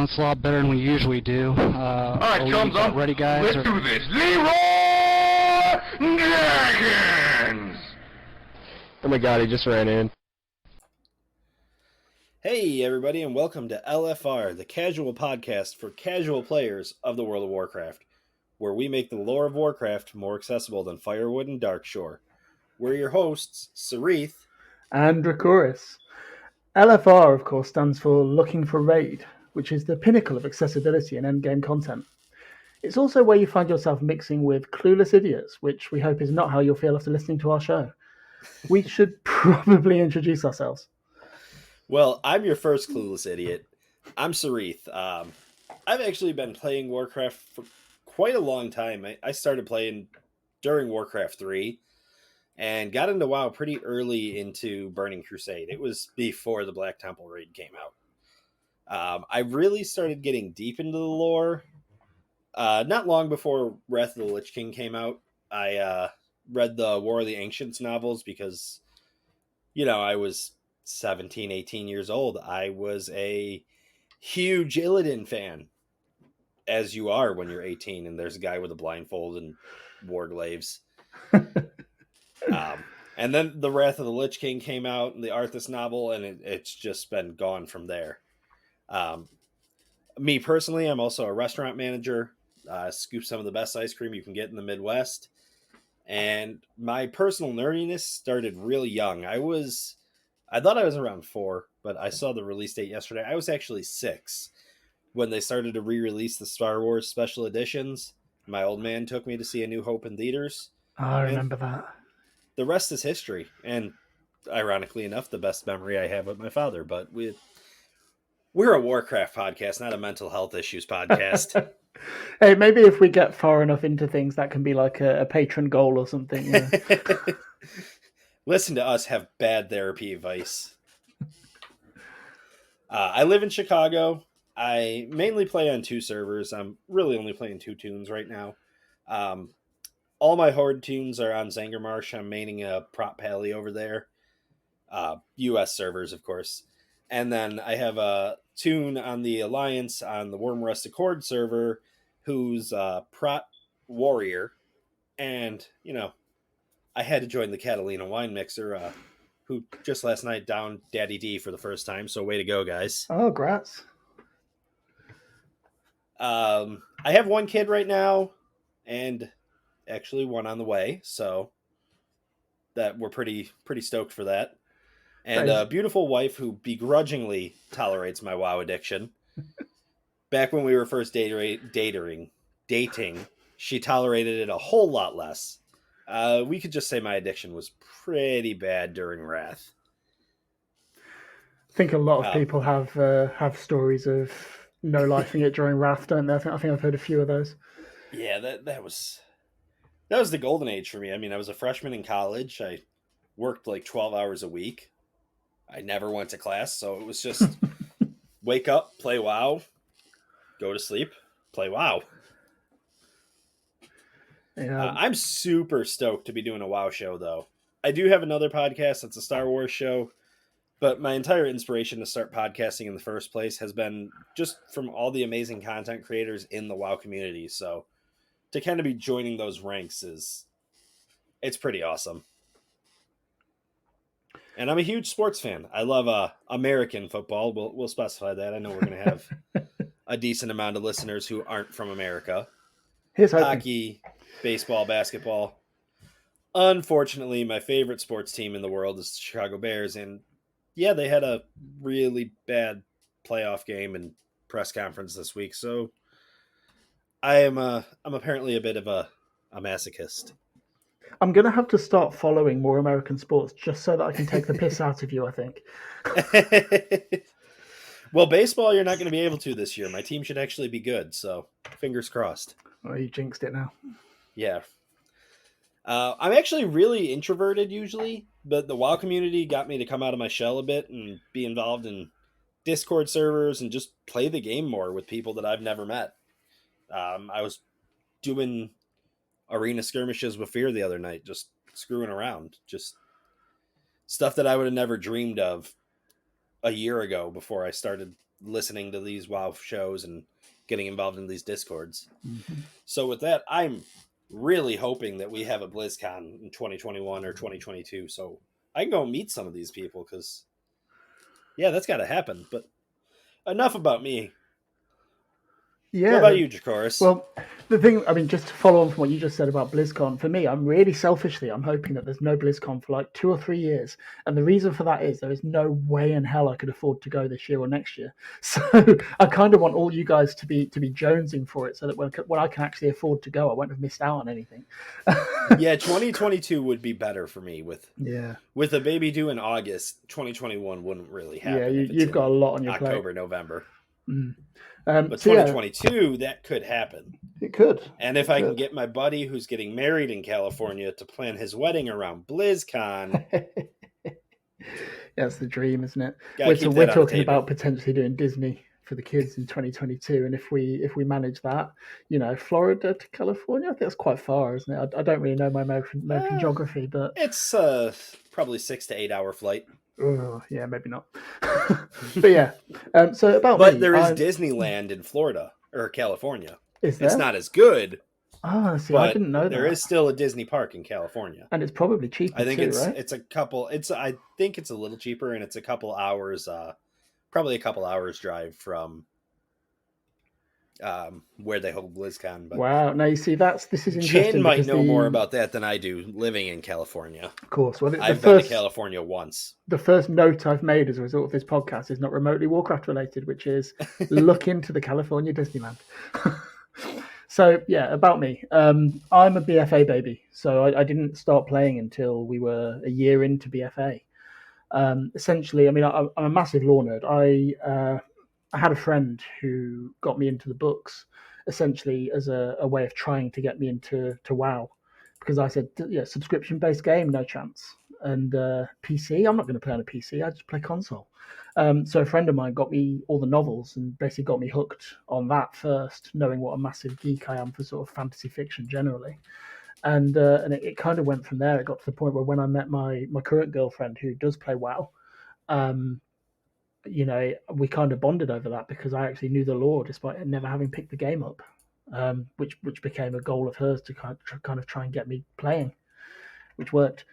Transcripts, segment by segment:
It's a lot better than we usually do. All right, chums up. Ready, guys? Let's do this. Leroy Dragons! Oh my god, he just ran in. Hey everybody, and welcome to LFR, the casual podcast for casual players of the World of Warcraft, where we make the lore of Warcraft more accessible than Firewood and Darkshore. We're your hosts, Sarith and Dracoris. LFR, of course, stands for Looking for Raid, which is the pinnacle of accessibility and endgame content. It's also where you find yourself mixing with clueless idiots, which we hope is not how you'll feel after listening to our show. We should probably introduce ourselves. Well, I'm your first clueless idiot. I'm Sarith. I've actually been playing Warcraft for quite a long time. I started playing during Warcraft 3 and got into WoW pretty early into Burning Crusade. It was before the Black Temple raid came out. I really started getting deep into the lore not long before Wrath of the Lich King came out. I read the War of the Ancients novels because, I was 17, 18 years old. I was a huge Illidan fan, as you are when you're 18 and there's a guy with a blindfold and warglaves. And then the Wrath of the Lich King came out and the Arthas novel, and it's just been gone from there. Me personally, I'm also a restaurant manager. Scoop some of the best ice cream you can get in the Midwest. And my personal nerdiness started really young. I thought I was around 4, but I saw the release date yesterday. I was actually 6 when they started to re-release the Star Wars special editions. My old man took me to see A New Hope in theaters. Oh, I remember that. The rest is history. And ironically enough, the best memory I have with my father. But we're a Warcraft podcast, not a mental health issues podcast. Hey, maybe if we get far enough into things, that can be like a patron goal or something. Yeah. Listen to us have bad therapy advice. I live in Chicago. I mainly play on 2 servers. I'm really only playing 2 tunes right now. All my Horde tunes are on Zangarmarsh. I'm maining a Prop Pally over there. US servers, of course. And then I have a tune on the Alliance on the Worm Rusted Cord server who's Prot Warrior. And, I had to join the Catalina Wine Mixer, who just last night downed Daddy D for the first time. So way to go, guys. Oh, grats. I have 1 kid right now, and actually 1 on the way. So that we're pretty stoked for that. And a beautiful wife who begrudgingly tolerates my WoW addiction. Back when we were first dating, she tolerated it a whole lot less. We could just say my addiction was pretty bad during Wrath. I think a lot of people have stories of no lifing it during Wrath, don't they? I think I've heard a few of those. Yeah, that was the golden age for me. I mean, I was a freshman in college. I worked like 12 hours a week. I never went to class, so it was just wake up, play WoW, go to sleep, play WoW. Yeah. I'm super stoked to be doing a WoW show, though. I do have another podcast that's a Star Wars show, but my entire inspiration to start podcasting in the first place has been just from all the amazing content creators in the WoW community. So to kind of be joining those ranks it's pretty awesome. And I'm a huge sports fan. I love American football. We'll specify that. I know we're going to have a decent amount of listeners who aren't from America. Here's hoping. Hockey, baseball, basketball. Unfortunately, my favorite sports team in the world is the Chicago Bears. And yeah, they had a really bad playoff game and press conference this week. So I'm apparently a bit of a masochist. I'm going to have to start following more American sports just so that I can take the piss out of you, I think. Well, baseball, you're not going to be able to this year. My team should actually be good, so fingers crossed. Oh, you jinxed it now. Yeah. I'm actually really introverted usually, but the WoW community got me to come out of my shell a bit and be involved in Discord servers and just play the game more with people that I've never met. I was doing arena skirmishes with Fear the other night, just screwing around, just stuff that I would have never dreamed of a year ago before I started listening to these WoW shows and getting involved in these Discords. Mhm. So with that, I'm really hoping that we have a BlizzCon in 2021 or 2022, so I can go meet some of these people, because yeah, that's got to happen. But enough about me. What Yeah. about you, Jacoris? Well, the thing, I mean, just to follow on from what you just said about BlizzCon, for me, I'm really selfishly, I'm hoping that there's no BlizzCon for like 2 or 3 years. And the reason for that is there is no way in hell I could afford to go this year or next year. So I kind of want all you guys to be jonesing for it, so that when I can actually afford to go, I won't have missed out on anything. Yeah, 2022 would be better for me Yeah. with a baby due in August. 2021 wouldn't really happen. Yeah, if it's you've got a in lot on your October, November. plate. But So yeah, 2022, that could happen. it could. And if I can get my buddy who's getting married in California to plan his wedding around BlizzCon, That's the dream, isn't it? gotta keep We're that on the talking table. about potentially doing Disney for the kids in 2022, and if we manage that, Florida to California, I think that's quite far, isn't it? I don't really know my American geography, but It's probably 6 to 8 hour flight. yeah, maybe not. But yeah, so about But me, there is Disneyland in Florida or California. is there? It's not as good, Ah, see, I but didn't know there that. is still a Disney park in California. And it's probably cheaper I think too, it's right? it's a couple. I think it's a little cheaper, and it's a couple hours. Probably a couple hours drive from where they hold BlizzCon. But Wow. Now you see, this is interesting. Jen might because know more about that than I do, living in California. Of course, well, I've been to California once. The first note I've made as a result of this podcast is not remotely Warcraft related, which is look into the California Disneyland. So yeah, about me. I'm a BFA baby, so I didn't start playing until we were a year into BFA. Essentially, I mean, I'm a massive lore nerd. I had a friend who got me into the books, essentially as a way of trying to get me into WoW, because I said, yeah, subscription based game, no chance. And PC, I'm not going to play on a PC. I just play console. So a friend of mine got me all the novels and basically got me hooked on that first, knowing what a massive geek I am for sort of fantasy fiction generally. And it kind of went from there. It got to the point where when I met my current girlfriend who does play WoW, we kind of bonded over that because I actually knew the lore despite never having picked the game up, which became a goal of hers to kind of try and get me playing, which worked.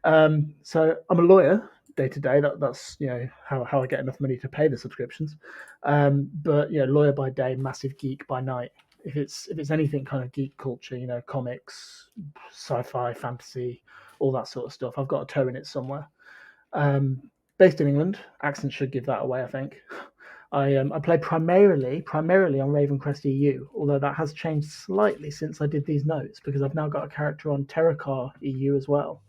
So I'm a lawyer day to day. That's how I get enough money to pay the subscriptions. But lawyer by day, massive geek by night. If it's anything kind of geek culture, comics, sci-fi, fantasy, all that sort of stuff, I've got a toe in it somewhere. Based in England, accent should give that away, I think. I play primarily on Ravencrest EU, although that has changed slightly since I did these notes because I've now got a character on Terracar EU as well,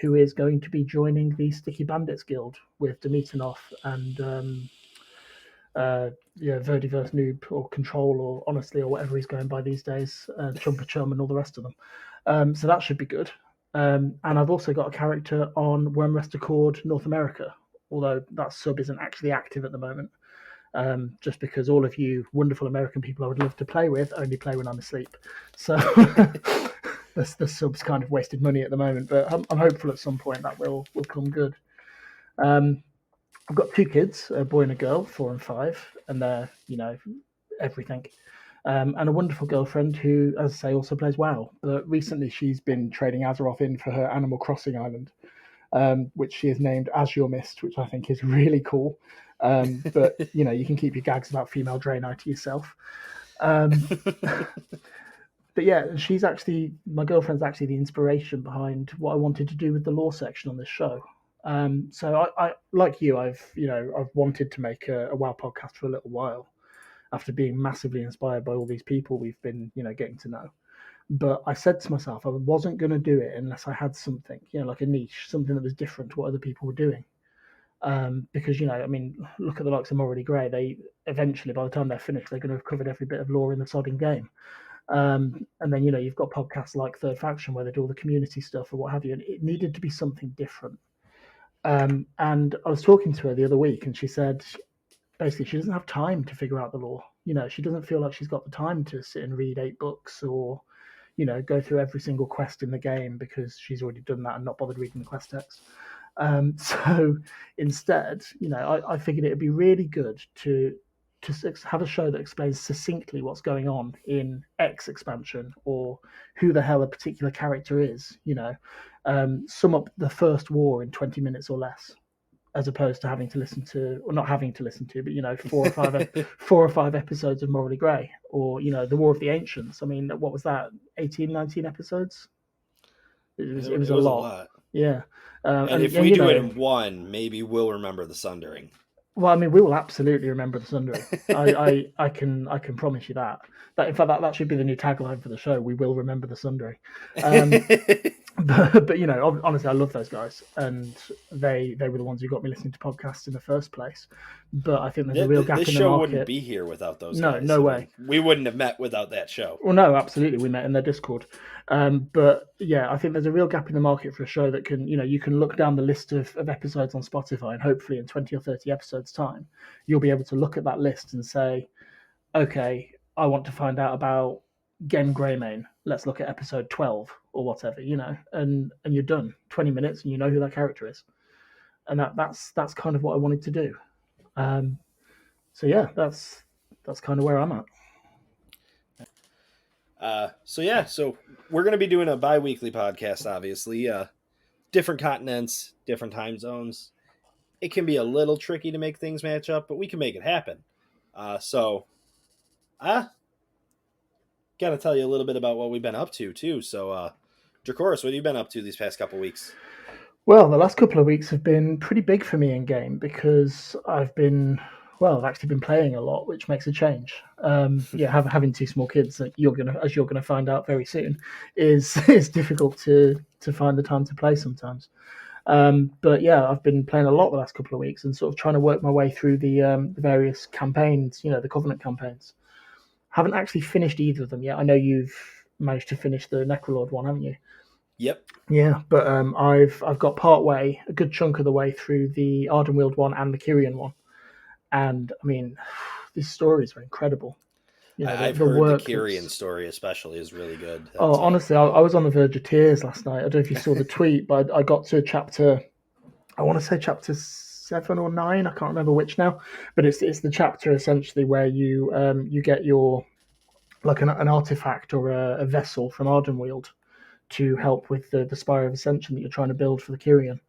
who is going to be joining the Sticky Bandits Guild with Demetanov and Verdiverse Noob or Control or Honestly or whatever he's going by these days, Chumper Chum and all the rest of them. So that should be good. And I've also got a character on Wormrest Accord North America, although that sub isn't actually active at the moment, just because all of you wonderful American people I would love to play with only play when I'm asleep. So the sub's kind of wasted money at the moment, but I'm hopeful at some point that will come good. I've got 2 kids, a boy and a girl, 4 and 5, and they're, everything. And a wonderful girlfriend who, as I say, also plays WoW. But recently she's been trading Azeroth in for her Animal Crossing island, which she has named Azure Mist, which I think is really cool. But, you can keep your gags about female Draenei to yourself. But yeah, my girlfriend's actually the inspiration behind what I wanted to do with the lore section on this show. So I like you, I've wanted to make a WoW podcast for a little while after being massively inspired by all these people we've been, getting to know. But I said to myself, I wasn't going to do it unless I had something, like a niche, something that was different to what other people were doing. Because, look at the likes of Morally Grey. They eventually, by the time they're finished, they're going to have covered every bit of lore in the sodding game. And then, you've got podcasts like Third Faction where they do all the community stuff or what have you. And it needed to be something different. And I was talking to her the other week and she said, basically, she doesn't have time to figure out the lore. She doesn't feel like she's got the time to sit and read 8 books or, go through every single quest in the game because she's already done that and not bothered reading the quest text. So instead, I figured it'd be really good to have a show that explains succinctly what's going on in X expansion or who the hell a particular character is. Sum up the first war in 20 minutes or less, as opposed to having to listen to, or not having to listen to, but 4 or 5 episodes of Morally Grey, or the War of the Ancients. I mean, what was that? 18, 19 episodes. It was a lot. Yeah. And if we do it in one, maybe we'll remember the Sundering. Well, I mean, we will absolutely remember the Sundering. I can promise you that. In fact, that should be the new tagline for the show. We will remember the Sundering. But honestly, I love those guys, and they were the ones who got me listening to podcasts in the first place. But I think there's a real gap in the market. This show wouldn't be here without those guys. No way. We wouldn't have met without that show. Well, no, absolutely, we met in their Discord. But yeah, I think there's a real gap in the market for a show that can, you can look down the list of episodes on Spotify, and hopefully in 20 or 30 episodes time, you'll be able to look at that list and say, okay, I want to find out about Gen Greymane. Let's look at episode 12 or whatever, and you're done. 20 minutes and you know who that character is. And that's kind of what I wanted to do. So yeah, that's kind of where I'm at. So we're going to be doing a bi-weekly podcast, obviously. Different continents, different time zones. It can be a little tricky to make things match up, but we can make it happen. Got to tell you a little bit about what we've been up to, too. So, Dracoris, what have you been up to these past couple weeks? Well, the last couple of weeks have been pretty big for me in game because I've actually been playing a lot, which makes a change. Having 2 small kids, that you're gonna find out very soon, is difficult to find the time to play sometimes. But yeah, I've been playing a lot the last couple of weeks and sort of trying to work my way through the various campaigns, the Covenant campaigns. Haven't actually finished either of them yet. I know you've managed to finish the Necrolord one, haven't you? Yep. Yeah, but I've got a good chunk of the way through the Ardenweald one and the Kyrian one, and I mean, these stories are incredible. I've heard the Kyrian story especially is really good. Honestly, I was on the verge of tears last night. I don't know if you saw the tweet, but I got to chapter, I want to say chapter 7 or 9. I can't remember which now, but it's the chapter essentially where you get your like an artifact or a vessel from Ardenweald to help with the Spire of Ascension that you're trying to build for the Kyrian.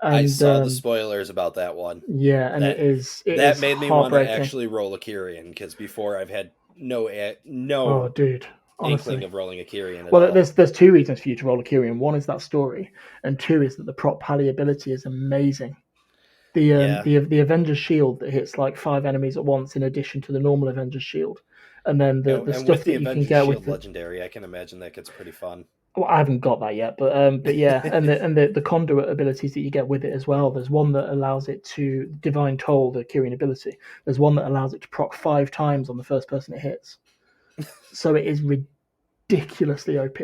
And, I saw the spoilers about that one. Yeah, and that made me want to actually roll a Kyrian, because before I've had no inkling of rolling a Kyrian. Well, there's 2 reasons for you to roll a Kyrian. One is that story, and 2 is that the prop pally ability is amazing. The Avenger's Shield that hits like 5 enemies at once in addition to the normal Avenger's Shield, and then the stuff that you can get with legendary. I can imagine that gets pretty fun. Well, I haven't got that yet, but yeah, and the conduit abilities that you get with it as well. There's one that allows it to Divine Toll, the Kyrian ability. There's one that allows it to proc 5 times on the first person it hits. So it is ridiculously OP.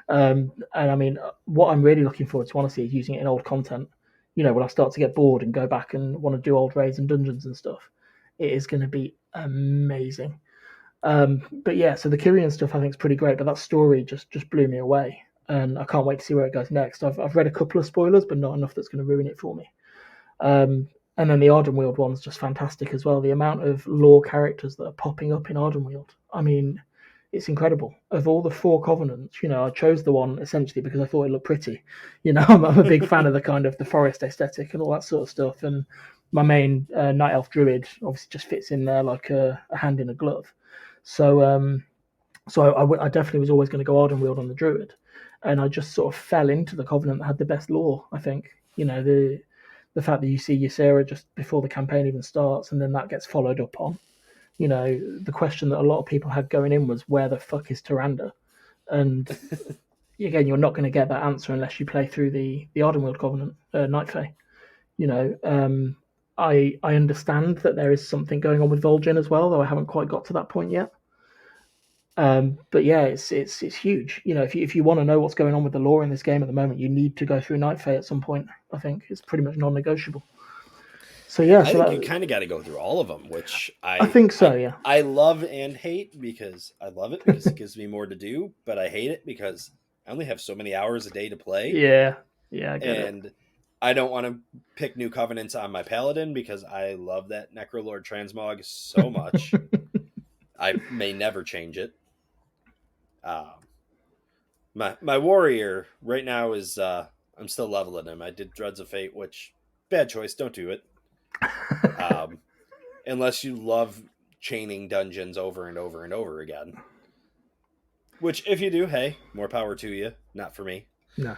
And I mean, what I'm really looking forward to, honestly, is using it in old content. When I start to get bored and go back and want to do old raids and dungeons and stuff, it is going to be amazing. But yeah, so the Kyrian stuff I think is pretty great, but that story just blew me away, and I can't wait to see where it goes next. I've read a couple of spoilers, but not enough that's going to ruin it for me. And then the Ardenweald one's just fantastic as well. The amount of lore characters that are popping up in Ardenweald, I mean, it's incredible. Of all the 4 covenants, I chose the one essentially because I thought it looked pretty. I'm a big fan of the kind of the forest aesthetic and all that sort of stuff, and my main night elf druid obviously just fits in there like a hand in a glove. So I definitely was always going to go Ardenweald on the Druid, and I just sort of fell into the Covenant that had the best lore. I think the fact that you see Ysera just before the campaign even starts, and then that gets followed up on. The question that a lot of people had going in was, where the fuck is Tyrande? And again, you're not going to get that answer unless you play through the Ardenweald Covenant, Night Fae. I understand that there is something going on with Vol'jin as well, though I haven't quite got to that point yet. But yeah, it's huge. If you want to know what's going on with the lore in this game at the moment, you need to go through Night Fae at some point. I think it's pretty much non-negotiable. So yeah, I think you kind of got to go through all of them, which I think so. Yeah, I love and hate, because I love it because it gives me more to do, but I hate it because I only have so many hours a day to play. Yeah, I get it. And I don't want to pick new covenants on my paladin because I love that Necrolord Transmog so much. I may never change it. My warrior right now is I'm still leveling him. I did Dreads of Fate, which bad choice. Don't do it. Unless you love chaining dungeons over and over and over again. Which, if you do, hey, more power to you. Not for me. No.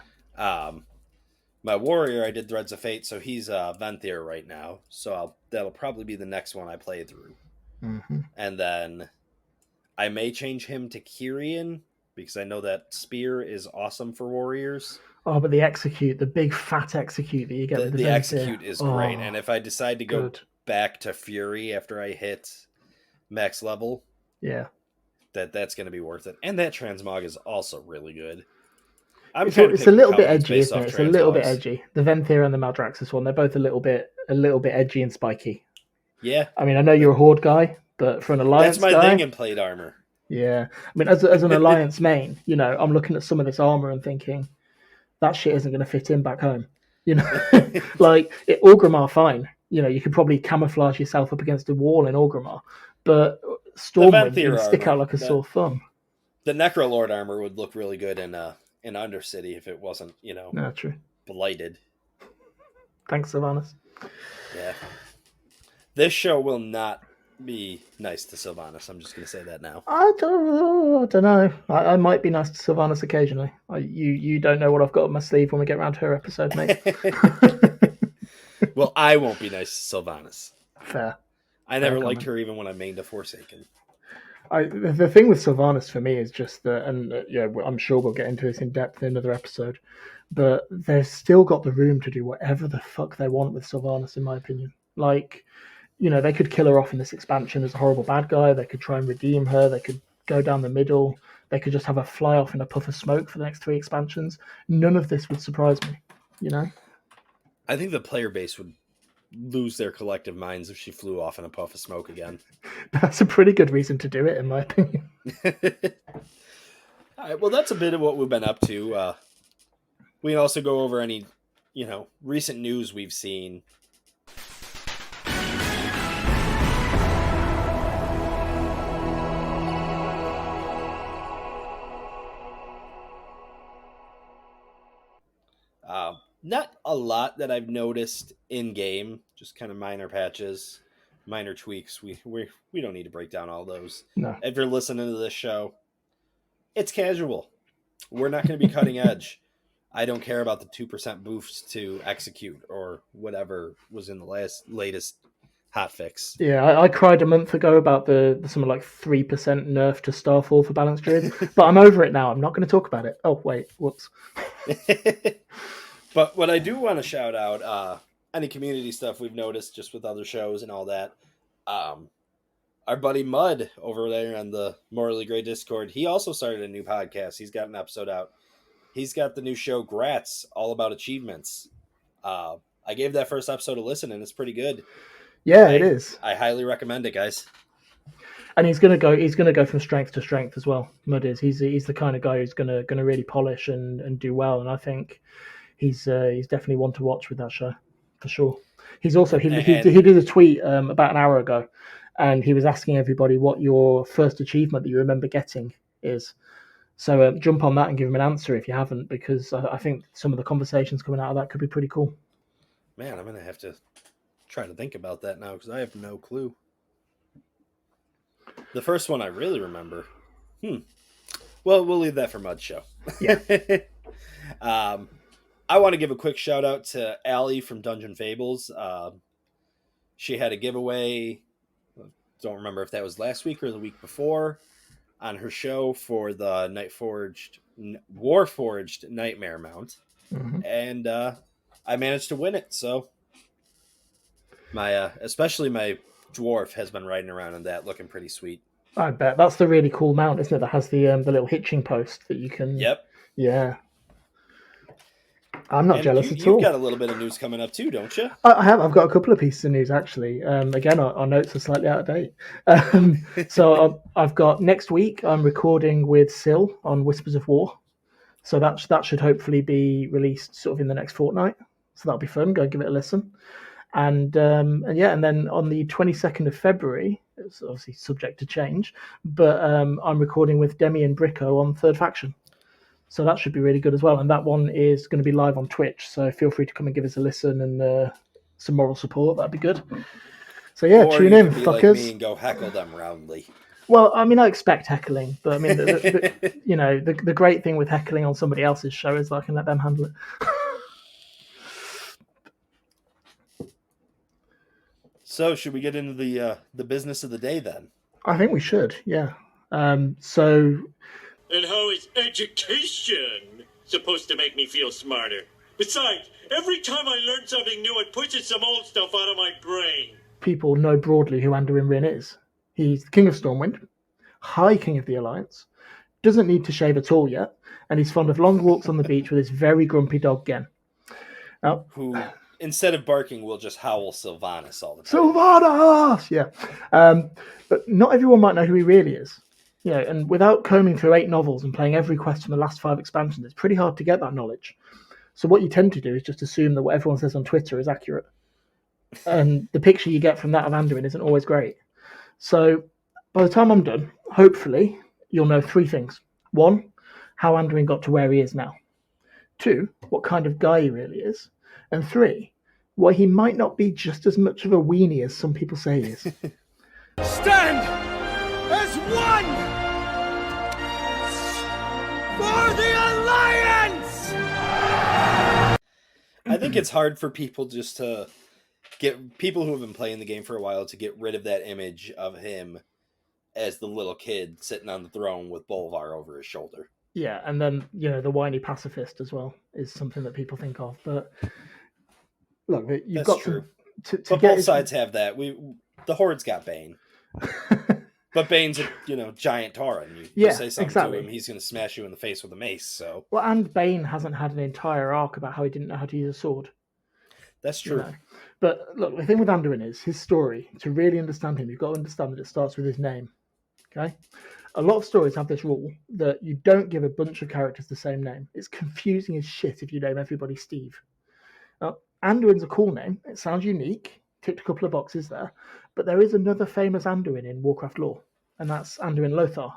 My warrior, I did Threads of Fate, so he's Venthyr right now. So that'll probably be the next one I play through. Mm-hmm. And then I may change him to Kyrian, because I know that spear is awesome for warriors. Oh, but the big fat execute that you get with the The Venthyr. execute is great. And if I decide to go good. back to Fury after I hit max level, yeah, that's going to be worth it. And that transmog is also really good. It's a little bit edgy, isn't it? It's a little bit edgy. The Venthyr and the Maldraxxus one, they're both a little bit edgy and spiky. Yeah. I mean, I know you're a Horde guy, but for an Alliance that's my thing in plate armor. Yeah. I mean, as an Alliance main, you know, I'm looking at some of this armor and thinking, that shit isn't going to fit in back home. You know, like, Orgrimmar, fine. You know, you could probably camouflage yourself up against a wall in Orgrimmar, but Stormwind, you can stick out like a sore thumb. The Necrolord armor would look really good in Undercity if it wasn't, true. blighted. Thanks, Sylvanas. Yeah. This show will not be nice to Sylvanas. I'm just going to say that now. I don't know. I might be nice to Sylvanas occasionally. You don't know what I've got on my sleeve when we get around to her episode, mate. Well, I won't be nice to Sylvanas. Fair. I never liked her even when I mained a Forsaken. The thing with Sylvanas for me is just that, and I'm sure we'll get into this in depth in another episode, but they've still got the room to do whatever the fuck they want with Sylvanas, in my opinion. Like, they could kill her off in this expansion as a horrible bad guy. They could try and redeem her. They could go down the middle. They could just have her fly off in a puff of smoke for the next 3 expansions. None of this would surprise me, I think the player base would lose their collective minds if she flew off in a puff of smoke again. That's a pretty good reason to do it, in my opinion. All right, well, that's a bit of what we've been up to. We can also go over any, recent news we've seen. Not a lot that I've noticed in game, just kind of minor patches, minor tweaks. We don't need to break down all those. No. If you're listening to this show, it's casual. We're not going to be cutting edge. I don't care about the 2% boost to execute or whatever was in the latest hotfix. Yeah, I cried a month ago about the something like 3% nerf to Starfall for Balance Druid, but I'm over it now. I'm not going to talk about it. Oh, wait, whoops. But what I do want to shout out, any community stuff we've noticed just with other shows and all that. Our buddy Mud over there on the Morally Grey Discord, he also started a new podcast. He's got an episode out. He's got the new show Grats, all about achievements. I gave that first episode a listen, and it's pretty good. Yeah, it is. I highly recommend it, guys. And he's gonna go from strength to strength as well. Mud is. He's the kind of guy who's gonna really polish and do well. And I think he's definitely one to watch with that show for sure. He's also he did a tweet about an hour ago, and he was asking everybody what your first achievement that you remember getting is. So jump on that and give him an answer if you haven't, because I think some of the conversations coming out of that could be pretty cool. Man, I'm gonna have to try to think about that now because I have no clue. The first one I really remember. Well, we'll leave that for Mud's show. Yeah. I want to give a quick shout out to Allie from Dungeon Fables. She had a giveaway. Don't remember if that was last week or the week before on her show for the Warforged Nightmare mount. Mm-hmm. And I managed to win it. So especially my dwarf has been riding around in that, looking pretty sweet. I bet that's the really cool mount, isn't it? That has the little hitching post that you can. Yep. Yeah. I'm not jealous at all. You've got a little bit of news coming up too, don't you? I have. I've got a couple of pieces of news actually. Again, our notes are slightly out of date. So I've got next week. I'm recording with Syl on Whispers of War. So that should hopefully be released sort of in the next fortnight. so that'll be fun. Go give it a listen. And then on the 22nd of February, it's obviously subject to change, but I'm recording with Demi and Bricko on Third Faction. So that should be really good as well. And that one is going to be live on Twitch. So feel free to come and give us a listen and some moral support. That'd be good. So yeah, or tune you in, could be fuckers. like me and go heckle them roundly. Well, I mean, I expect heckling, but I mean, the great thing with heckling on somebody else's show is that I can let them handle it. So, should we get into the business of the day then? I think we should, yeah. So, And how is education supposed to make me feel smarter? Besides, every time I learn something new, it pushes some old stuff out of my brain. People know broadly who Anduin Wrynn is. He's the King of Stormwind, High King of the Alliance, doesn't need to shave at all yet, and he's fond of long walks on the beach with his very grumpy dog Gen. Now, Who, instead of barking, will just howl Sylvanas all the time. Sylvanas! Yeah. But not everyone might know who he really is. You know, and without combing through 8 novels and playing every quest from the last 5 expansions, it's pretty hard to get that knowledge. So what you tend to do is just assume that what everyone says on Twitter is accurate. And the picture you get from that of Anduin isn't always great. So by the time I'm done, hopefully you'll know 3 things. 1, how Anduin got to where he is now. 2, what kind of guy he really is. And 3, why he might not be just as much of a weenie as some people say he is. Stand as one for the Alliance! I think it's hard for people just to get people who have been playing the game for a while to get rid of that image of him as the little kid sitting on the throne with Bolvar over his shoulder. Yeah, and then, you know, the whiny pacifist as well is something that people think of. But look, you've That's got true. to But get both sides have that. The Horde's got Bane. But Bane's a giant Tauren. You say something exactly. to him, he's going to smash you in the face with a mace. So Well, and Bane hasn't had an entire arc about how he didn't know how to use a sword. that's true. You know? But look, the thing with Anduin is his story. To really understand him, you've got to understand that it starts with his name. Okay? A lot of stories have this rule that you don't give a bunch of characters the same name. It's confusing as shit if you name everybody Steve. Now, Anduin's a cool name. It sounds unique. Ticked a couple of boxes there. But there is another famous Anduin in Warcraft lore, and that's Anduin Lothar.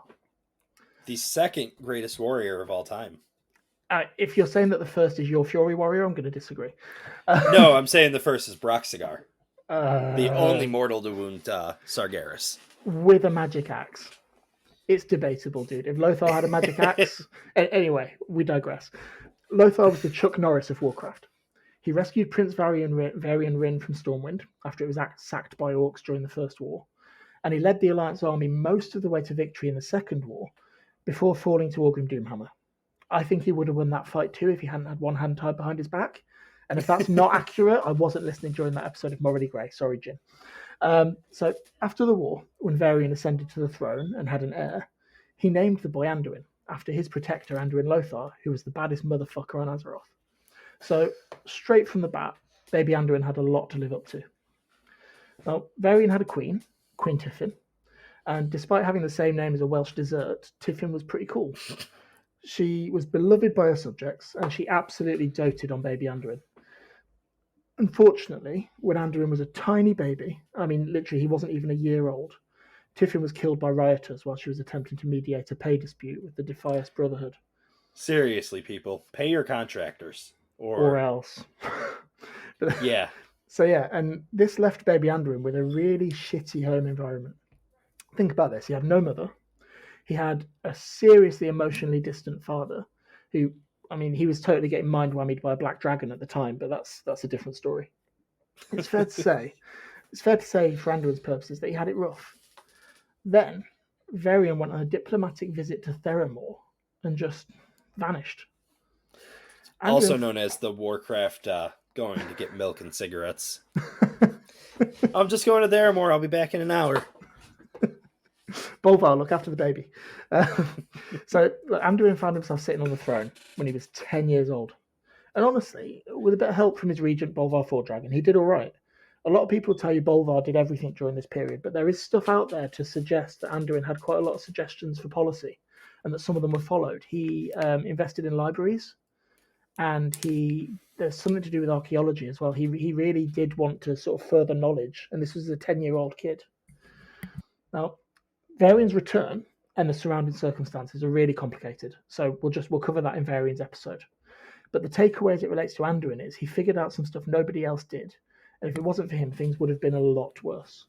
The second greatest warrior of all time. If you're saying that the first is your Fury Warrior, I'm going to disagree. No, I'm saying the first is Broxigar. Uh, The only mortal to wound Sargeras. with a magic axe. It's debatable, dude. If Lothar had a magic axe... Anyway, we digress. Lothar was the Chuck Norris of Warcraft. He rescued Prince Varian Wrynn from Stormwind after it was sacked by orcs during the First War, and he led the Alliance army most of the way to victory in the Second War before falling to Orgrim Doomhammer. I think he would have won that fight too if he hadn't had one hand tied behind his back. And if that's not accurate, I wasn't listening during that episode of Morally Grey. Sorry, Jim. So after the war, when Varian ascended to the throne and had an heir, he named the boy Anduin after his protector, Anduin Lothar, who was the baddest motherfucker on Azeroth. So straight from the bat, baby Anduin had a lot to live up to. Now, Varian had a queen, Queen Tiffin, and despite having the same name as a Welsh dessert, Tiffin was pretty cool. She was beloved by her subjects, and she absolutely doted on baby Anduin. Unfortunately, when Anduin was a tiny baby, I mean, literally, he wasn't even a year old, Tiffin was killed by rioters while she was attempting to mediate a pay dispute with the Defias Brotherhood. Seriously, people, pay your contractors. Or else. Yeah. So yeah, and this left baby Anduin with a really shitty home environment. Think about this. He had no mother. He had a seriously emotionally distant father who, I mean, he was totally getting mind whammied by a black dragon at the time, but that's a different story. It's fair to say for Anduin's purposes that he had it rough. Then Varian went on a diplomatic visit to Theramore and just vanished. Anduin, also known as the Warcraft going to get milk and cigarettes. I'm just going to Theramore. I'll be back in an hour. Bolvar, look after the baby. So Anduin found himself sitting on the throne when he was 10 years old. And honestly, with a bit of help from his regent, Bolvar Fordragon, he did all right. A lot of people tell you Bolvar did everything during this period, but there is stuff out there to suggest that Anduin had quite a lot of suggestions for policy and that some of them were followed. He invested in libraries and he there's something to do with archaeology as well. He really did want to sort of further knowledge, and this was a 10-year-old kid. Now, Varian's return and the surrounding circumstances are really complicated, so we'll cover that in Varian's episode. But the takeaway as it relates to Anduin is he figured out some stuff nobody else did, and if it wasn't for him, things would have been a lot worse.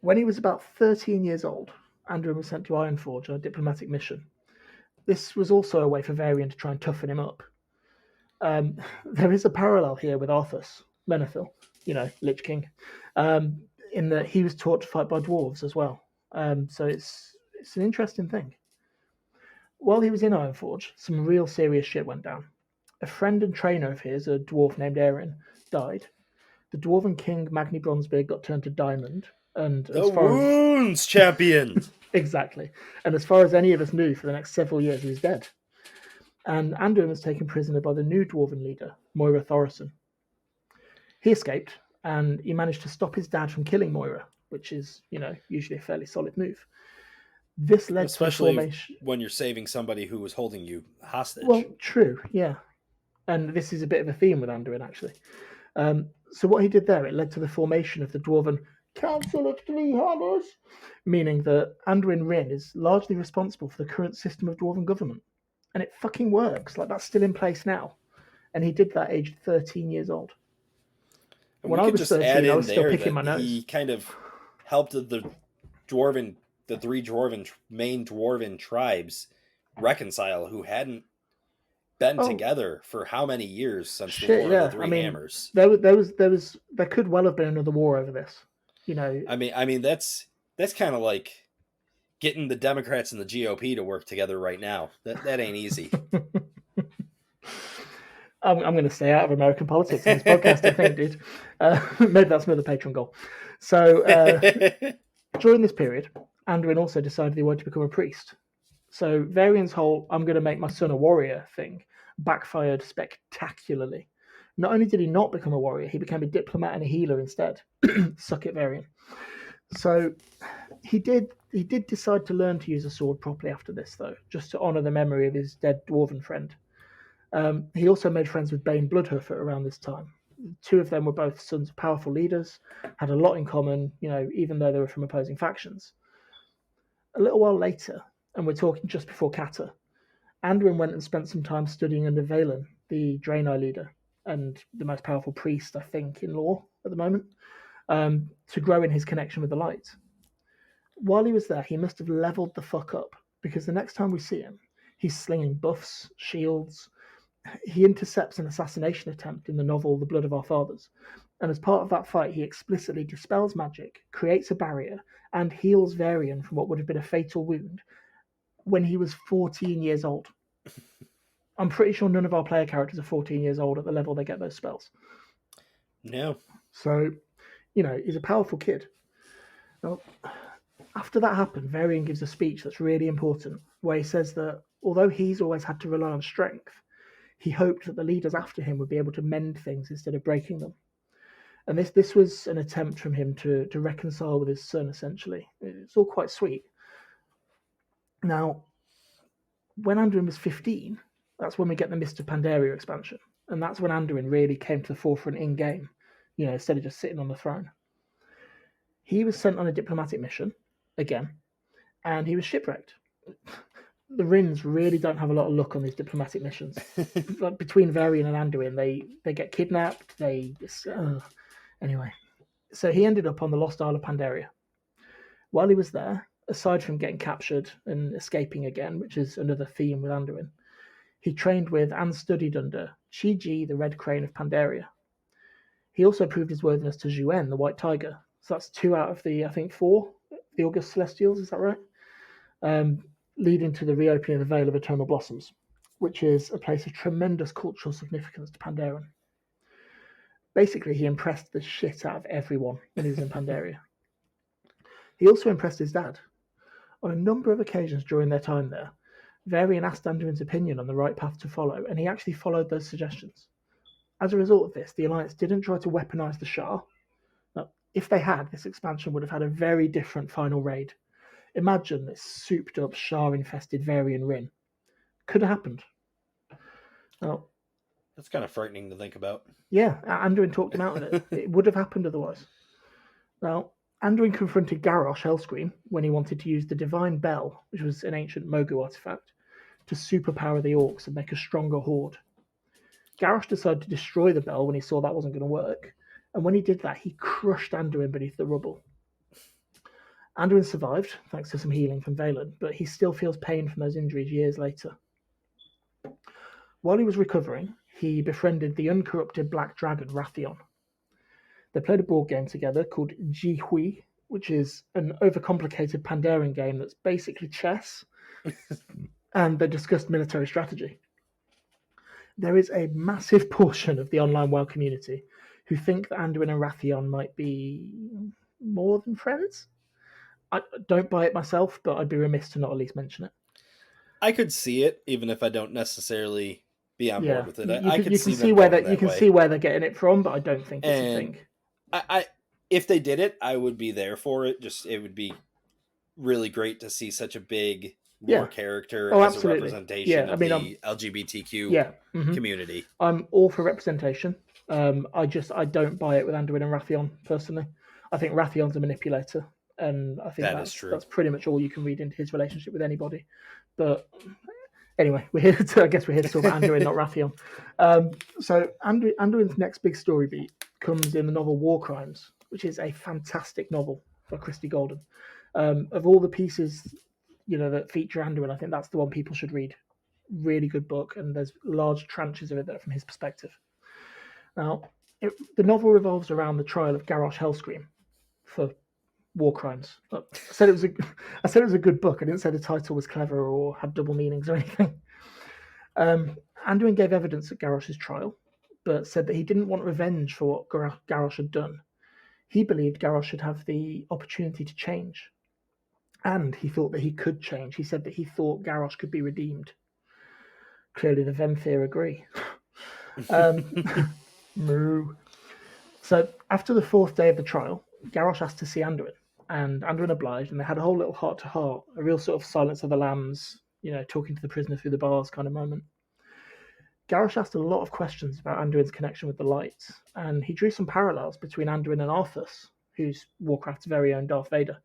When he was about 13 years old, Anduin was sent to Ironforge on a diplomatic mission. This was also a way for Varian to try and toughen him up. There is a parallel here with Arthas Menethil, Lich King, in that he was taught to fight by dwarves as well. So it's an interesting thing. While he was in Ironforge, some real serious shit went down. A friend and trainer of his, a dwarf named Erin, died. The dwarven king Magni Bronzebeard got turned to diamond, and The wounds champion. Exactly. And as far as any of us knew, for the next several years, he was dead. And Anduin was taken prisoner by the new dwarven leader, Moira Thorison. He escaped, and he managed to stop his dad from killing Moira, which is, usually a fairly solid move. This led especially to the formation... when you're saving somebody who was holding you hostage. Well, true, yeah. And this is a bit of a theme with Anduin, actually. So what he did there, it led to the formation of the dwarven Council of Three Hammers, meaning that Anduin Wrynn is largely responsible for the current system of dwarven government. And it fucking works. Like, that's still in place now. And he did that aged 13 years old. And when I was 13, I was still picking my nose. He kind of helped the three main dwarven tribes reconcile, who hadn't been together for how many years since the War of the Three Hammers. There could well have been another war over this. I mean that's kind of like getting the Democrats and the GOP to work together right now. That ain't easy. I'm going to stay out of American politics in this podcast, I think, dude. Maybe that's another Patreon goal. So during this period, Anduin also decided he wanted to become a priest. So Varian's whole "I'm going to make my son a warrior" thing backfired spectacularly. Not only did he not become a warrior, he became a diplomat and a healer instead. Suck it, Varian. So he did decide to learn to use a sword properly after this, though, just to honour the memory of his dead dwarven friend. He also made friends with Bane Bloodhoof around this time. Two of them were both sons of powerful leaders, had a lot in common, even though they were from opposing factions. A little while later, and we're talking just before Cata, Anduin went and spent some time studying under Valen, the Draenei leader, and the most powerful priest, I think, in lore at the moment, to grow in his connection with the light. While he was there, he must have leveled the fuck up, because the next time we see him, he's slinging buffs, shields. He intercepts an assassination attempt in the novel The Blood of Our Fathers, and as part of that fight, he explicitly dispels magic, creates a barrier, and heals Varian from what would have been a fatal wound when he was 14 years old. I'm pretty sure none of our player characters are 14 years old at the level they get those spells. No. So, he's a powerful kid. Now, after that happened, Varian gives a speech that's really important, where he says that although he's always had to rely on strength, he hoped that the leaders after him would be able to mend things instead of breaking them. And this was an attempt from him to reconcile with his son, essentially. It's all quite sweet. Now, when Anduin was 15, that's when we get the Mist of Pandaria expansion. And that's when Anduin really came to the forefront in-game, instead of just sitting on the throne. He was sent on a diplomatic mission, again, and he was shipwrecked. The Wrynns really don't have a lot of luck on these diplomatic missions. Like between Varian and Anduin, they get kidnapped. Anyway, so he ended up on the Lost Isle of Pandaria. While he was there, aside from getting captured and escaping again, which is another theme with Anduin, he trained with and studied under Chi-Ji, the Red Crane of Pandaria. He also proved his worthiness to Zhuen, the White Tiger. So that's 2 out of the, I think, 4, the August Celestials, is that right? Leading to the reopening of the Vale of Eternal Blossoms, which is a place of tremendous cultural significance to Pandaren. Basically, he impressed the shit out of everyone when he was in Pandaria. He also impressed his dad. On a number of occasions during their time there, Varian asked Anduin's opinion on the right path to follow, and he actually followed those suggestions. As a result of this, the Alliance didn't try to weaponize the Shah. Now, if they had, this expansion would have had a very different final raid. Imagine this souped-up, Shah-infested Varian Wrynn. Could have happened. Now, That's kind of frightening to think about. Yeah, Anduin talked him out of it. It would have happened otherwise. Now, Anduin confronted Garrosh Hellscream when he wanted to use the Divine Bell, which was an ancient Mogu artifact, to superpower the orcs and make a stronger horde. Garrosh decided to destroy the bell when he saw that wasn't going to work, and when he did that, he crushed Anduin beneath the rubble. Anduin survived, thanks to some healing from Valen, but he still feels pain from those injuries years later. While he was recovering, he befriended the uncorrupted black dragon Rathion. They played a board game together called Ji Hui, which is an overcomplicated Pandaren game that's basically chess, and they discussed military strategy. There is a massive portion of the online WoW community who think that Anduin and Rathion might be more than friends. I don't buy it myself, but I'd be remiss to not at least mention it. I could see it, even if I don't necessarily be on board with it. You I can see see them where going you can way. see where they're getting it from, but I don't think it's a And thing. if they did it, I would be there for it. It would be really great to see such a big war character as absolutely. a representation of the LGBTQ community. I'm all for representation. I don't buy it with Anduin and Rathion personally. I think Rathion's a manipulator, and I think is true. That's pretty much all you can read into his relationship with anybody. But anyway, we're here to talk about Anduin, not Rathion. So Anduin's next big story beat comes in the novel War Crimes, which is a fantastic novel by Christy Golden. Of all the pieces, that feature Anduin, I think that's the one people should read. Really good book, and there's large tranches of it that are from his perspective. Now, the novel revolves around the trial of Garrosh Hellscream for war crimes. I said it was a good book. I didn't say the title was clever or had double meanings or anything. Anduin gave evidence at Garrosh's trial, but said that he didn't want revenge for what Garrosh had done. He believed Garrosh should have the opportunity to change, and he thought that he could change. He said that he thought Garrosh could be redeemed. Clearly, the Vemfir agree. Moo. So after the fourth day of the trial, Garrosh asked to see Anduin, and Anduin obliged, and they had a whole little heart-to-heart, a real sort of Silence of the Lambs, talking to the prisoner through the bars kind of moment. Garrosh asked a lot of questions about Anduin's connection with the light, and he drew some parallels between Anduin and Arthas, who's Warcraft's very own Darth Vader.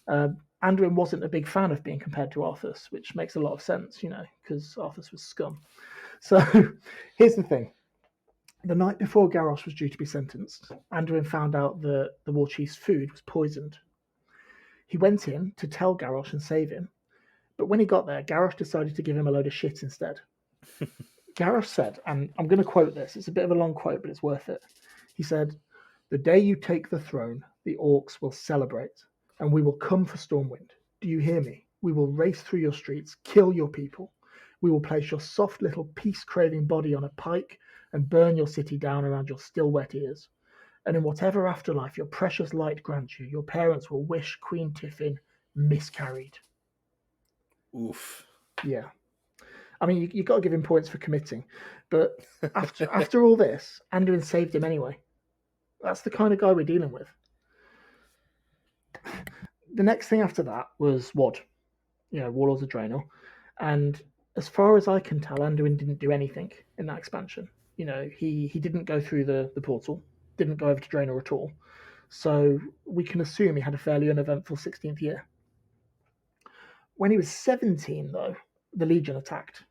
Anduin wasn't a big fan of being compared to Arthas, which makes a lot of sense, because Arthas was scum. So here's the thing. The night before Garrosh was due to be sentenced, Anduin found out that the war chief's food was poisoned. He went in to tell Garrosh and save him, but when he got there, Garrosh decided to give him a load of shit instead. Garrosh said, and I'm going to quote this, it's a bit of a long quote, but it's worth it. He said, "The day you take the throne, the orcs will celebrate, and we will come for Stormwind. Do you hear me? We will race through your streets, kill your people. We will place your soft little peace-craving body on a pike and burn your city down around your still wet ears. And in whatever afterlife your precious light grants you, your parents will wish Queen Tiffin miscarried." Oof. Yeah. I mean, you got to give him points for committing. But after all this, Anduin saved him anyway. That's the kind of guy we're dealing with. The next thing after that was WoD, Warlords of Draenor. And as far as I can tell, Anduin didn't do anything in that expansion. He didn't go through the portal, didn't go over to Draenor at all. So we can assume he had a fairly uneventful 16th year. When he was 17, though, the Legion attacked,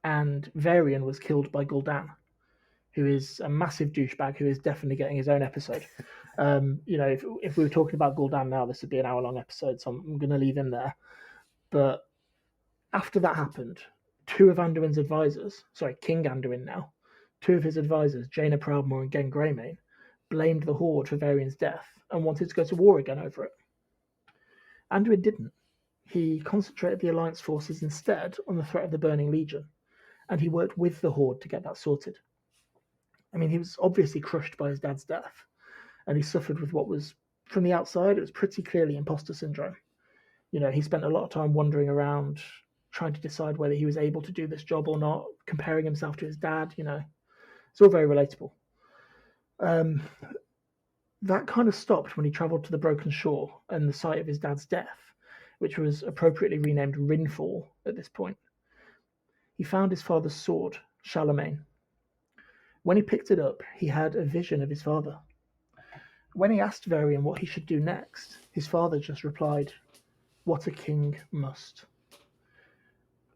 and Varian was killed by Gul'dan, who is a massive douchebag who is definitely getting his own episode. If we were talking about Gul'dan now, this would be an hour-long episode, so I'm going to leave him there. But after that happened, two of Anduin's advisors, King Anduin now, two of his advisors, Jaina Proudmoore and Gen Greymane, blamed the Horde for Varian's death and wanted to go to war again over it. Anduin didn't. He concentrated the Alliance forces instead on the threat of the Burning Legion, and he worked with the Horde to get that sorted. I mean, he was obviously crushed by his dad's death, and he suffered with what was, from the outside, it was pretty clearly imposter syndrome. He spent a lot of time wandering around, trying to decide whether he was able to do this job or not, comparing himself to his dad, It's all very relatable. That kind of stopped when he travelled to the Broken Shore and the site of his dad's death, which was appropriately renamed Wrynnfall at this point. He found his father's sword, Charlemagne. When he picked it up, he had a vision of his father. When he asked Varian what he should do next, his father just replied, "What a king must."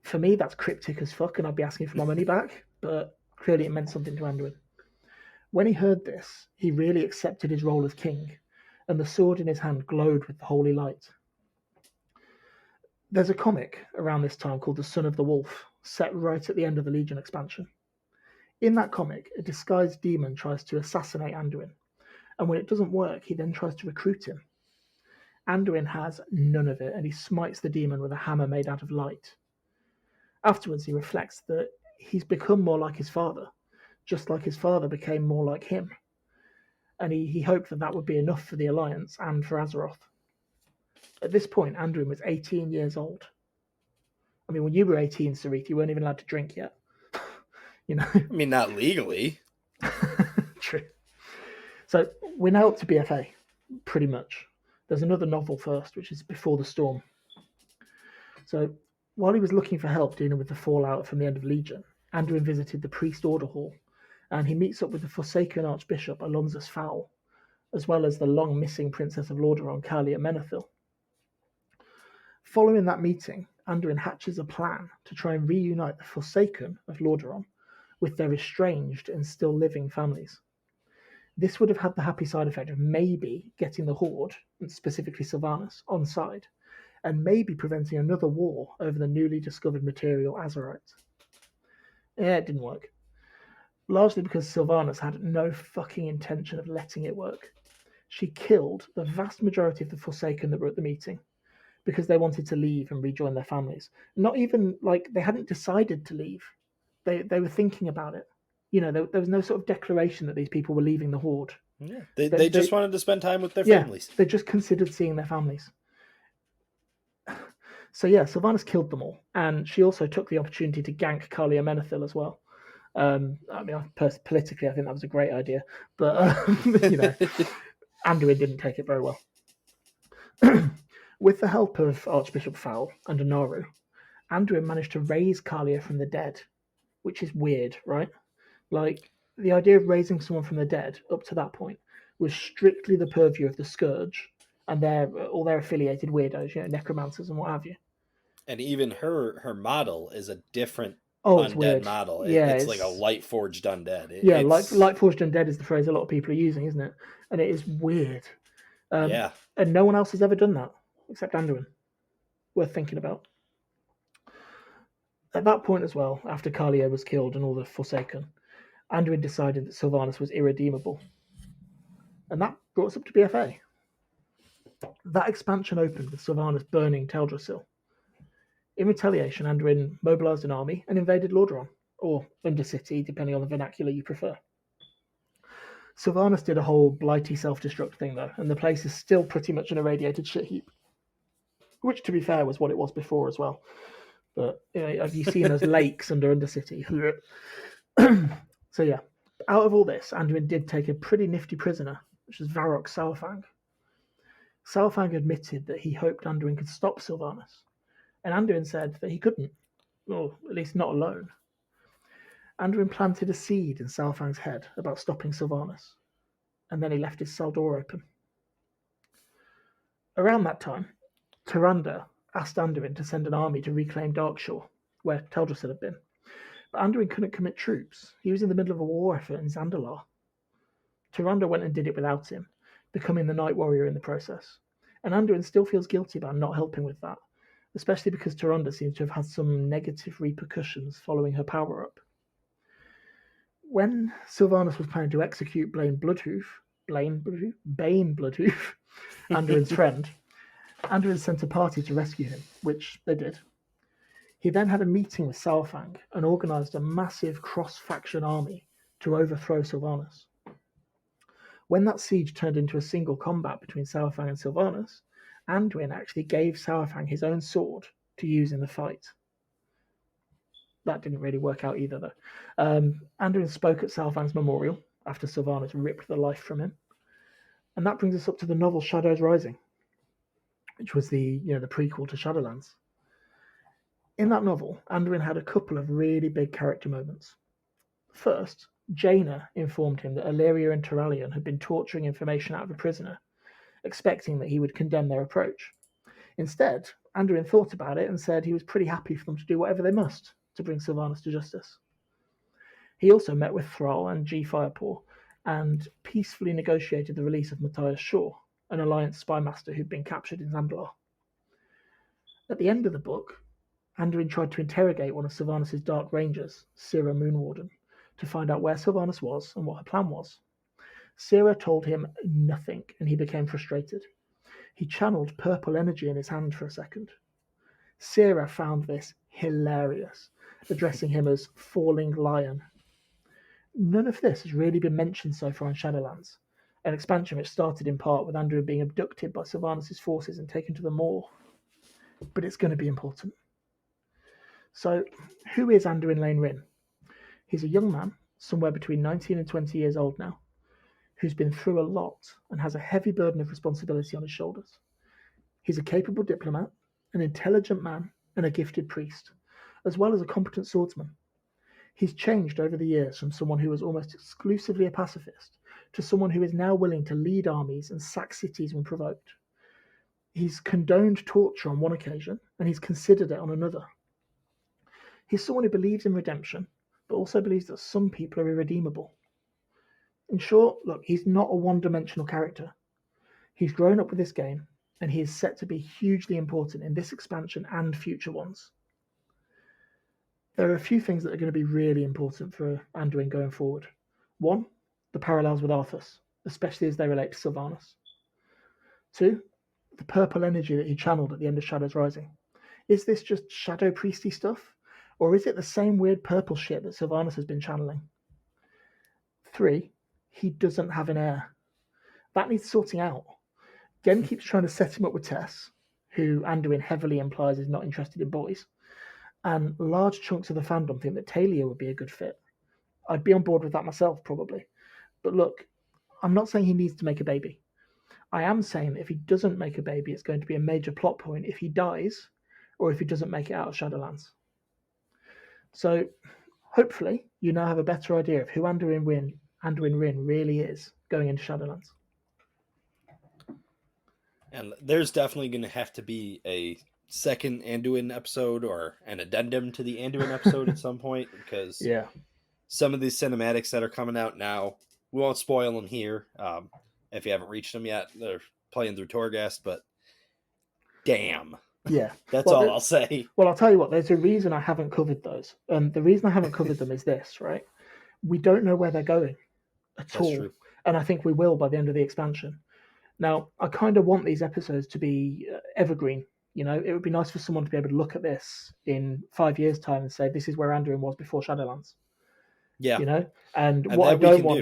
For me, that's cryptic as fuck, and I'd be asking for my money back, but clearly it meant something to Anduin. When he heard this, he really accepted his role as king, and the sword in his hand glowed with the holy light. There's a comic around this time called The Son of the Wolf, set right at the end of the Legion expansion. In that comic, a disguised demon tries to assassinate Anduin, and when it doesn't work, he then tries to recruit him. Anduin has none of it, and he smites the demon with a hammer made out of light. Afterwards, he reflects that he's become more like his father, just like his father became more like him. And he hoped that that would be enough for the Alliance and for Azeroth. At this point, Anduin was 18 years old. I mean, when you were 18, Sarith, you weren't even allowed to drink yet. You know? I mean, not legally. True. So we're now up to BFA, pretty much. There's another novel first, which is Before the Storm. So while he was looking for help dealing with the fallout from the end of Legion, Anduin visited the Priest Order Hall, and he meets up with the Forsaken Archbishop Alonzus Fowl, as well as the long-missing Princess of Lordaeron, Kalia Menethil. Following that meeting, Anduin hatches a plan to try and reunite the Forsaken of Lordaeron with their estranged and still living families. This would have had the happy side effect of maybe getting the Horde, and specifically Sylvanas, on side, and maybe preventing another war over the newly discovered material Azerite. Yeah, it didn't work. Largely because Sylvanas had no fucking intention of letting it work. She killed the vast majority of the Forsaken that were at the meeting because they wanted to leave and rejoin their families. Not even, like, they hadn't decided to leave. They were thinking about it. You know, there was no sort of declaration that these people were leaving the Horde. Yeah, they just wanted to spend time with their yeah, families. They just considered seeing their families. So yeah, Sylvanas killed them all, and she also took the opportunity to gank Kalia Menethil as well. I mean, politically, I think that was a great idea, but you know, Anduin didn't take it very well. With the help of Archbishop Fowl and Anaru, Anduin managed to raise Kalia from the dead, which is weird, right? Like, the idea of raising someone from the dead up to that point was strictly the purview of the Scourge and all their affiliated weirdos, you know, necromancers and what have you. And even her model is a different it's undead weird. model. Yeah, it's like a light forged undead. Light forged undead is the phrase a lot of people are using, isn't it? And it is weird. Yeah. And no one else has ever done that except Anduin. Worth thinking about. At that point as well, after Kalia was killed and all the Forsaken, Anduin decided that Sylvanas was irredeemable. And that brought us up to BFA. That expansion opened with Sylvanas burning Teldrassil. In retaliation, Anduin mobilised an army and invaded Lordaeron, or Undercity, depending on the vernacular you prefer. Sylvanas did a whole blighty self-destruct thing, though, and the place is still pretty much an irradiated shit heap. Which, to be fair, was what it was before as well. But, you know, have you seen those lakes under Undercity? So, yeah. Out of all this, Anduin did take a pretty nifty prisoner, which was Varrock Saurfang. Saurfang admitted that he hoped Anduin could stop Sylvanas, and Anduin said that he couldn't, or at least not alone. Anduin planted a seed in Saurfang's head about stopping Sylvanas, and then he left his cell door open. Around that time, Tyrande asked Anduin to send an army to reclaim Darkshore, where Teldrassil had been. But Anduin couldn't commit troops. He was in the middle of a war effort in Zandalar. Tyrande went and did it without him, becoming the Night Warrior in the process. And Anduin still feels guilty about not helping with that, especially because Tyrande seems to have had some negative repercussions following her power-up. When Sylvanas was planning to execute Bane Bloodhoof, Anduin's friend, Anduin sent a party to rescue him, which they did. He then had a meeting with Saurfang and organised a massive cross-faction army to overthrow Sylvanas. When that siege turned into a single combat between Saurfang and Sylvanas, Anduin actually gave Saurfang his own sword to use in the fight. That didn't really work out either, though. Anduin spoke at Saurfang's memorial after Sylvanas ripped the life from him. And that brings us up to the novel Shadows Rising, which was the prequel to Shadowlands. In that novel, Anduin had a couple of really big character moments. First, Jaina informed him that Illyria and Turalyon had been torturing information out of a prisoner, expecting that he would condemn their approach. Instead, Anduin thought about it and said he was pretty happy for them to do whatever they must to bring Sylvanas to justice. He also met with Thrall and G. Firepaw and peacefully negotiated the release of Matthias Shaw, an Alliance spymaster who'd been captured in Zandalar. At the end of the book, Anduin tried to interrogate one of Sylvanas' Dark Rangers, Sira Moonwarden, to find out where Sylvanas was and what her plan was. Sira told him nothing, and he became frustrated. He channeled purple energy in his hand for a second. Sira found this hilarious, addressing him as Falling Lion. None of this has really been mentioned so far in Shadowlands, an expansion which started in part with Anduin being abducted by Sylvanas' forces and taken to the Maw. But it's going to be important. So, who is Anduin Lane Wrynn? He's a young man, somewhere between 19 and 20 years old now, who's been through a lot and has a heavy burden of responsibility on his shoulders. He's a capable diplomat, an intelligent man, and a gifted priest, as well as a competent swordsman. He's changed over the years from someone who was almost exclusively a pacifist to someone who is now willing to lead armies and sack cities when provoked. He's condoned torture on one occasion, and he's considered it on another. He's someone who believes in redemption, but also believes that some people are irredeemable. In short, look, he's not a one-dimensional character. He's grown up with this game, and he is set to be hugely important in this expansion and future ones. There are a few things that are going to be really important for Anduin going forward. One, the parallels with Arthas, especially as they relate to Sylvanas. Two, the purple energy that he channeled at the end of Shadows Rising. Is this just Shadow Priesty stuff? Or is it the same weird purple shit that Sylvanas has been channeling? 3, he doesn't have an heir. That needs sorting out. Gen keeps trying to set him up with Tess, who Anduin heavily implies is not interested in boys. And large chunks of the fandom think that Talia would be a good fit. I'd be on board with that myself, probably. But look, I'm not saying he needs to make a baby. I am saying that if he doesn't make a baby, it's going to be a major plot point if he dies, or if he doesn't make it out of Shadowlands. So, hopefully, you now have a better idea of who Anduin Wrynn really is going into Shadowlands. And there's definitely going to have to be a second Anduin episode or an addendum to the Anduin episode at some point, because some of these cinematics that are coming out now, we won't spoil them here. If you haven't reached them yet, they're playing through Torghast, but damn. Yeah. That's all I'll say. Well, I'll tell you what, there's a reason I haven't covered those. And the reason I haven't covered them is this, right? We don't know where they're going at all. True. And I think we will by the end of the expansion. Now, I kind of want these episodes to be evergreen. You know, it would be nice for someone to be able to look at this in 5 years' time and say, this is where Anduin was before Shadowlands. Yeah. You know, and what I don't want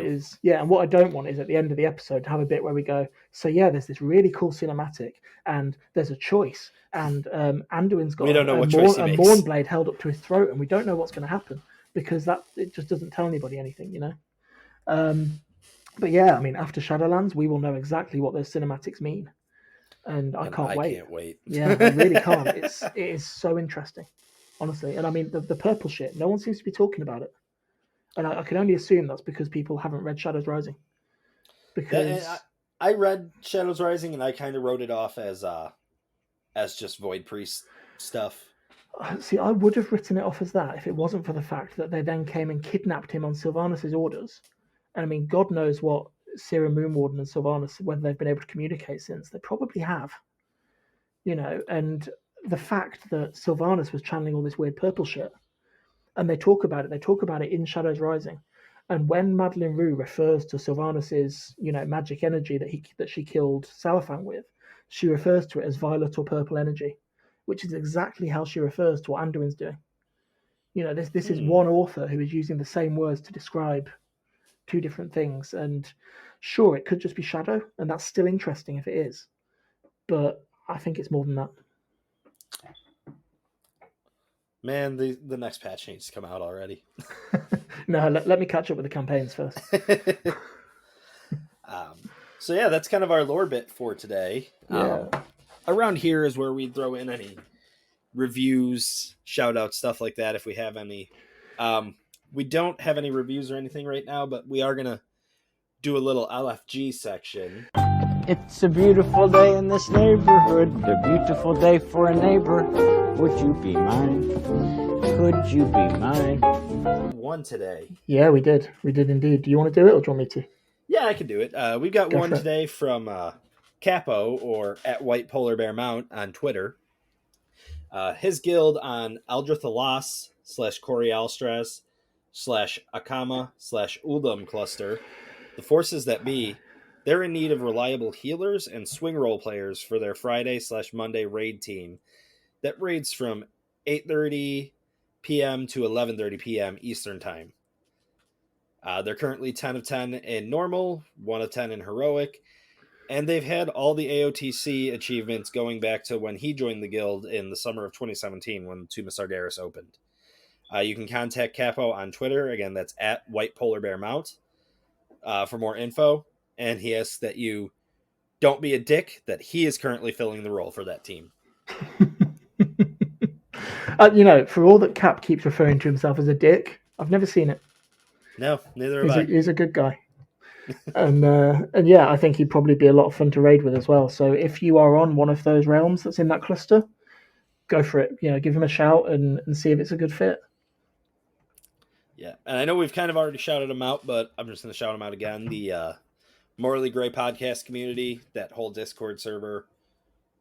is at the end of the episode to have a bit where we go, so yeah, there's this really cool cinematic and there's a choice and Anduin's got a Mournblade held up to his throat and we don't know what's going to happen because it just doesn't tell anybody anything, you know. But yeah, I mean, after Shadowlands, we will know exactly what those cinematics mean, and I can't wait. Yeah, I really can't. It is so interesting, honestly. And I mean, the purple shit, no one seems to be talking about it. And I can only assume that's because people haven't read Shadows Rising. Because I read Shadows Rising and I kind of wrote it off as just Void Priest stuff. See, I would have written it off as that if it wasn't for the fact that they then came and kidnapped him on Sylvanas' orders. And I mean, God knows what Sira Moonwarden and Sylvanas, whether they've been able to communicate since. They probably have. You know, and the fact that Sylvanas was channeling all this weird purple shit, and they talk about it in Shadows Rising. And when Madeline Rue refers to Sylvanas' magic energy that she killed Salafang with, she refers to it as violet or purple energy, which is exactly how she refers to what Anduin's doing. You know, this is one author who is using the same words to describe two different things. And sure, it could just be Shadow, and that's still interesting if it is. But I think it's more than that. Man, the next patch needs to come out already. No, let me catch up with the campaigns first. So yeah, that's kind of our lore bit for today. Yeah. Around here is where we throw in any reviews, shout out, stuff like that if we have any. we don't have any reviews or anything right now, but we are going to do a little LFG section. It's a beautiful day in this neighborhood, a beautiful day for a neighbor. Would you be mine? Could you be mine? One today. Yeah, we did. We did indeed. Do you want to do it or do you want me to? Yeah, I can do it. We've got Go one for it. today from Capo, or at White Polar Bear Mount on Twitter. His guild on Eldrith Alas / Corialstras / Akama / Uldum cluster. The forces that be, they're in need of reliable healers and swing role players for their Friday / Monday raid team that raids from 8:30 p.m. to 11:30 p.m. Eastern Time. They're currently 10 of 10 in normal, 1 of 10 in heroic, and they've had all the AOTC achievements going back to when he joined the guild in the summer of 2017 when Tomb of Sargeras opened. You can contact Capo on Twitter. Again, that's at White Polar Bear Mount for more info. And he asks that you don't be a dick, that he is currently filling the role for that team. For all that Cap keeps referring to himself as a dick, I've never seen it. No, neither have I. He's a good guy. and yeah, I think he'd probably be a lot of fun to raid with as well. So if you are on one of those realms that's in that cluster, go for it. Give him a shout and see if it's a good fit. Yeah, and I know we've kind of already shouted him out, but I'm just going to shout him out again. The Morally Gray podcast community, that whole Discord server,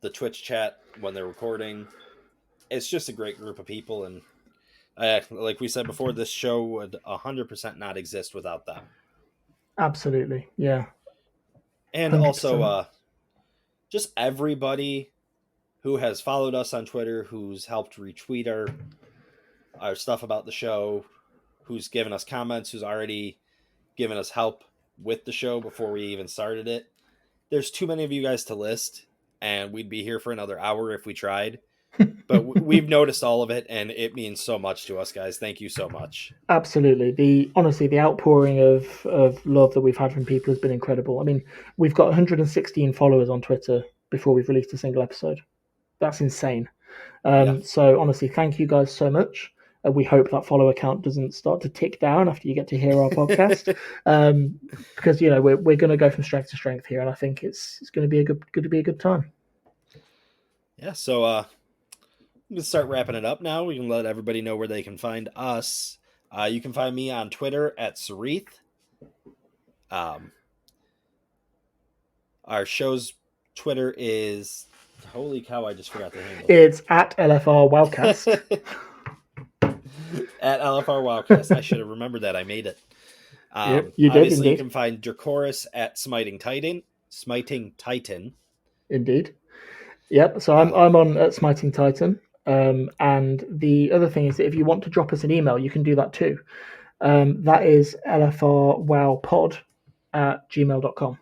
the Twitch chat when they're recording. It's just a great group of people, and like we said before, this show would 100% not exist without them. Absolutely, yeah. And 100%. also, just everybody who has followed us on Twitter, who's helped retweet our stuff about the show, who's given us comments, who's already given us help with the show before we even started it. There's too many of you guys to list, and we'd be here for another hour if we tried. But we've noticed all of it, and it means so much to us, guys. Thank you so much. Absolutely. The outpouring of love that we've had from people has been incredible. I mean, we've got 116 followers on Twitter before we've released a single episode. That's insane. So honestly, thank you guys so much. We hope that follower count doesn't start to tick down after you get to hear our podcast, because we're going to go from strength to strength here, and I think it's going to be a good time. Yeah. So I'm going to start wrapping it up now. We can let everybody know where they can find us. You can find me on Twitter at Sarith. Our show's Twitter is, holy cow, I just forgot the handle. It's at LFR Wildcast. At LFR Wildcast. I should have remembered that. I made it. Yep, you did. Obviously, Indeed. you can find Dracoris at Smiting Titan. Indeed. Yep. So I'm on at Smiting Titan. And the other thing is that if you want to drop us an email, you can do that too. That is lfrwowpod@gmail.com.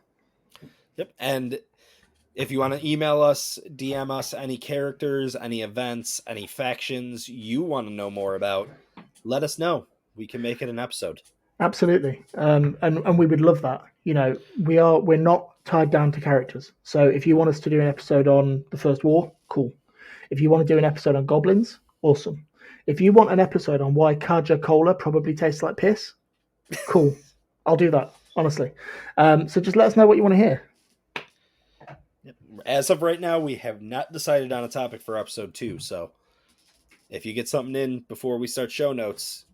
Yep. And if you want to email us, DM us any characters, any events, any factions you want to know more about, let us know. We can make it an episode. Absolutely. And we would love that. We're not tied down to characters. So if you want us to do an episode on the First War, cool. If you want to do an episode on goblins, awesome. If you want an episode on why Kaja Cola probably tastes like piss, cool. I'll do that, honestly. So just let us know what you want to hear. As of right now, we have not decided on a topic for episode 2. So if you get something in before we start show notes,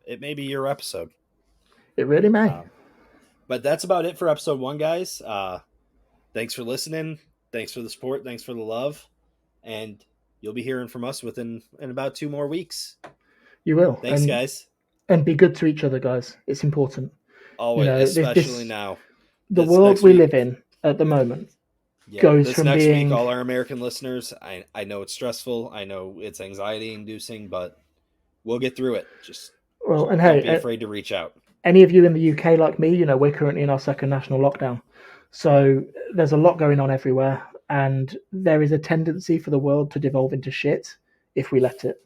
it may be your episode. It really may. But that's about it for episode 1, guys. Thanks for listening. Thanks for the support. Thanks for the love. And you'll be hearing from us in about 2 more weeks. You will. Thanks, guys. And be good to each other, guys. It's important. Always, especially now. The world we live in at the moment goes from next being... week, all our American listeners, I know it's stressful. I know it's anxiety-inducing, but we'll get through it. Just don't be afraid to reach out. Any of you in the UK like me, we're currently in our second national lockdown. So there's a lot going on everywhere. And there is a tendency for the world to devolve into shit if we let it.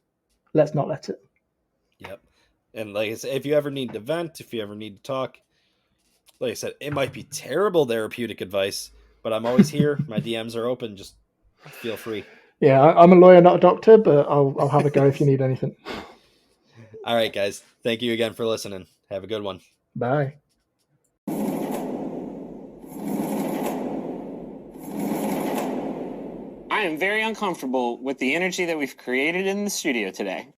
Let's not let it. Yep. And like I said, if you ever need to vent, if you ever need to talk, like I said, it might be terrible therapeutic advice, but I'm always here. My DMs are open. Just feel free. Yeah, I'm a lawyer, not a doctor, but I'll have a go if you need anything. All right, guys. Thank you again for listening. Have a good one. Bye. I am very uncomfortable with the energy that we've created in the studio today.